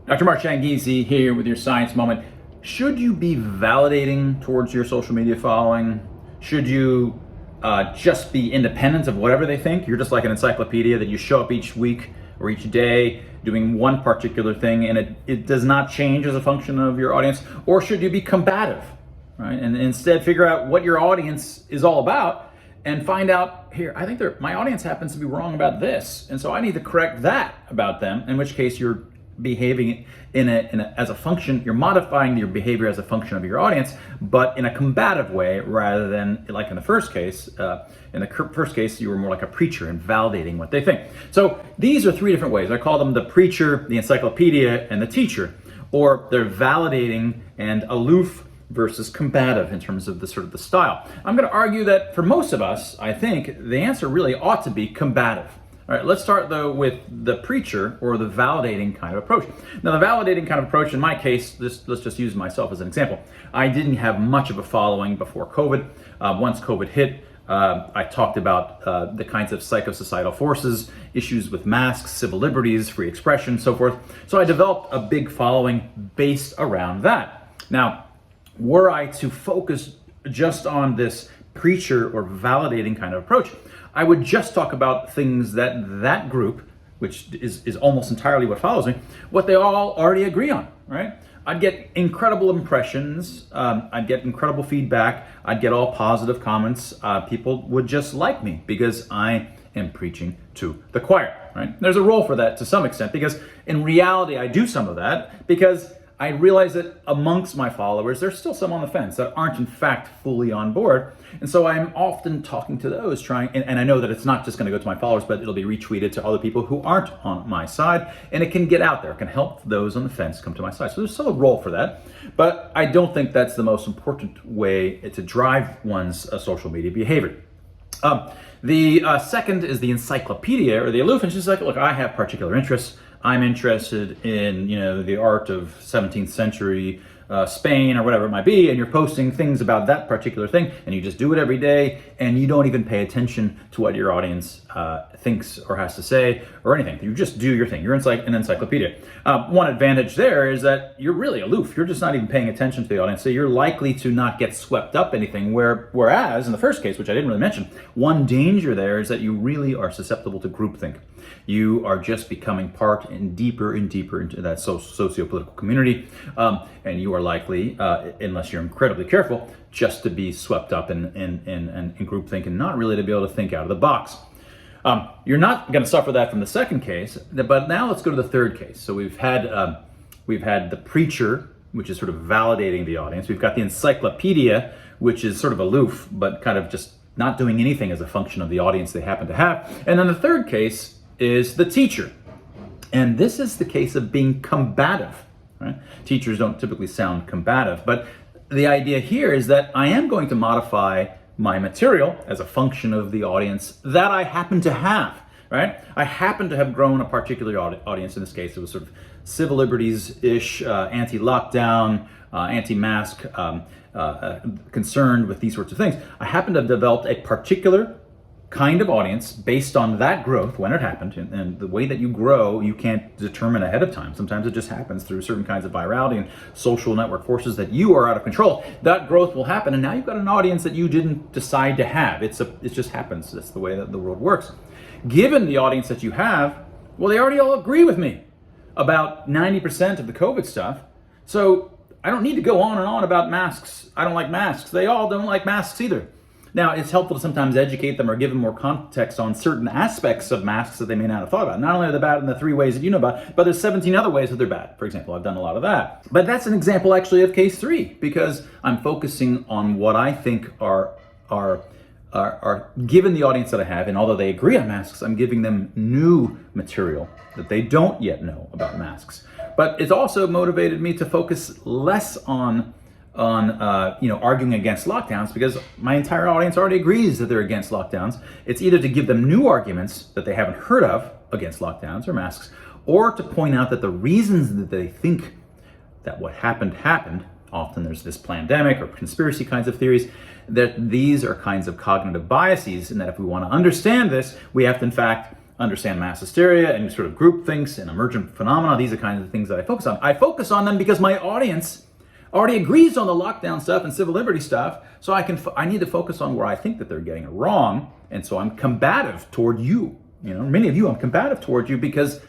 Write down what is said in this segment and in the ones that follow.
Dr. Mark Changizi here with your Science Moment. Should you be validating towards your social media following? Should you just be independent of whatever they think? You're just like an encyclopedia that you show up each week or each day doing one particular thing and it does not change as a function of your audience? Or should you be combative, right? And instead figure out what your audience is all about and find out, here, I think my audience happens to be wrong about this, and so I need to correct that about them, in which case you're behaving as a function, you're modifying your behavior as a function of your audience, but in a combative way rather than like in the first case. In the first case, you were more like a preacher and validating what they think. So these are three different ways. I call them the preacher, the encyclopedia, and the teacher, or they're validating and aloof versus combative in terms of the sort of the style. I'm going to argue that for most of us, I think the answer really ought to be combative. All right, let's start though with the preacher or the validating kind of approach. Now, the validating kind of approach, in my case, let's just use myself as an example. I didn't have much of a following before COVID. Once COVID hit, I talked about the kinds of psychosocietal forces, issues with masks, civil liberties, free expression, so forth. So I developed a big following based around that. Now, were I to focus just on this preacher or validating kind of approach, I would just talk about things that group, which is almost entirely what follows me, what they all already agree on, right? I'd get incredible impressions, I'd get incredible feedback, I'd get all positive comments. People would just like me because I am preaching to the choir, right? There's a role for that to some extent, because in reality I do some of that because I realize that amongst my followers, there's still some on the fence that aren't in fact fully on board. And so I'm often talking to those and I know that it's not just gonna go to my followers, but it'll be retweeted to other people who aren't on my side, and it can get out there, it can help those on the fence come to my side. So there's still a role for that, but I don't think that's the most important way to drive one's social media behavior. The second is the encyclopedia or the aloof, and she's like, look, I have particular interests. I'm interested in, the art of 17th century Spain or whatever it might be, and you're posting things about that particular thing, and you just do it every day, and you don't even pay attention to what your audience thinks or has to say or anything. You just do your thing. You're an encyclopedia. One advantage there is that you're really aloof. You're just not even paying attention to the audience, so you're likely to not get swept up in anything. Whereas in the first case, which I didn't really mention, one danger there is that you really are susceptible to groupthink. You are just becoming part and deeper into that socio-political community, and you are likely, unless you're incredibly careful, just to be swept up in groupthink and not really to be able to think out of the box. You're not going to suffer that from the second case, but now let's go to the third case. So we've had the preacher, which is sort of validating the audience. We've got the encyclopedia, which is sort of aloof, but kind of just not doing anything as a function of the audience they happen to have. And then the third case is the teacher. And this is the case of being combative, right? Teachers don't typically sound combative, but the idea here is that I am going to modify my material as a function of the audience that I happen to have, right? I happen to have grown a particular audience. In this case, it was sort of civil liberties-ish, anti-lockdown, anti-mask, concerned with these sorts of things. I happen to have developed a particular kind of audience based on that growth when it happened, and the way that you grow you can't determine ahead of time. Sometimes it just happens through certain kinds of virality and social network forces that you are out of control. That growth will happen, and now you've got an audience that you didn't decide to have. It just happens. That's the way that the world works. Given the audience that you have, well, they already all agree with me about 90% of the COVID stuff, so I don't need to go on and on about masks. I don't like masks. They all don't like masks either. Now, it's helpful to sometimes educate them or give them more context on certain aspects of masks that they may not have thought about. Not only are they bad in the 3 ways that you know about, but there's 17 other ways that they're bad. For example, I've done a lot of that. But that's an example actually of case 3, because I'm focusing on what I think are given the audience that I have, and although they agree on masks, I'm giving them new material that they don't yet know about masks. But it's also motivated me to focus less on arguing against lockdowns, because my entire audience already agrees that they're against lockdowns. It's either to give them new arguments that they haven't heard of against lockdowns or masks, or to point out that the reasons that they think that what happened, often there's this pandemic or conspiracy kinds of theories, that these are kinds of cognitive biases, and that if we want to understand this, we have to in fact understand mass hysteria and sort of groupthinks and emergent phenomena. These are kinds of things that I focus on. I focus on them because my audience already agrees on the lockdown stuff and civil liberty stuff, so I need to focus on where I think that they're getting it wrong, and so I'm combative toward you. Many of you, I'm combative toward you because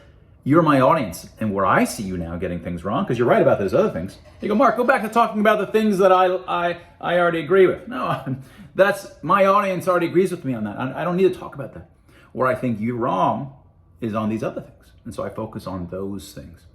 you're my audience, and where I see you now getting things wrong, because you're right about those other things. You go, Mark, go back to talking about the things that I already agree with. No, that's my audience already agrees with me on that. I don't need to talk about that. Where I think you're wrong is on these other things, and so I focus on those things.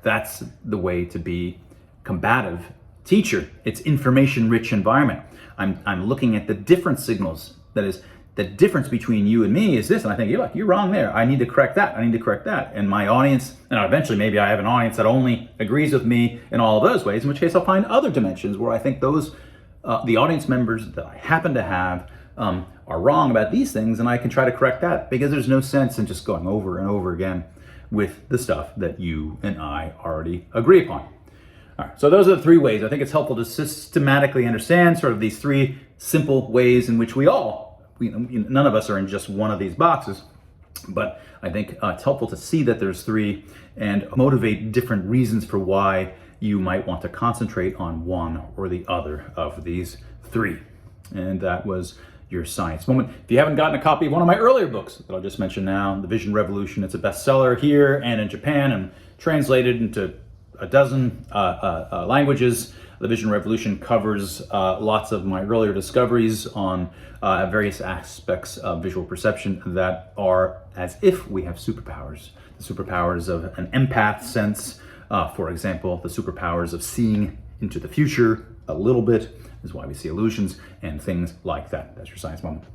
That's the way to be combative teacher. It's information-rich environment. I'm looking at the different signals. That is, the difference between you and me is this, and I think, you're wrong there. I need to correct that. I need to correct that. And my audience, and eventually maybe I have an audience that only agrees with me in all of those ways, in which case I'll find other dimensions where I think those, the audience members that I happen to have are wrong about these things, and I can try to correct that, because there's no sense in just going over and over again with the stuff that you and I already agree upon. All right, so those are the three ways. I think it's helpful to systematically understand sort of these three simple ways in which none of us are in just one of these boxes, but I think it's helpful to see that there's three and motivate different reasons for why you might want to concentrate on one or the other of these three. And that was your science moment. If you haven't gotten a copy of one of my earlier books that I'll just mention now, The Vision Revolution, it's a bestseller here and in Japan and translated into a dozen languages. The Vision Revolution covers lots of my earlier discoveries on various aspects of visual perception that are as if we have superpowers. The superpowers of an empath sense, for example, the superpowers of seeing into the future a little bit is why we see illusions and things like that. That's your science moment.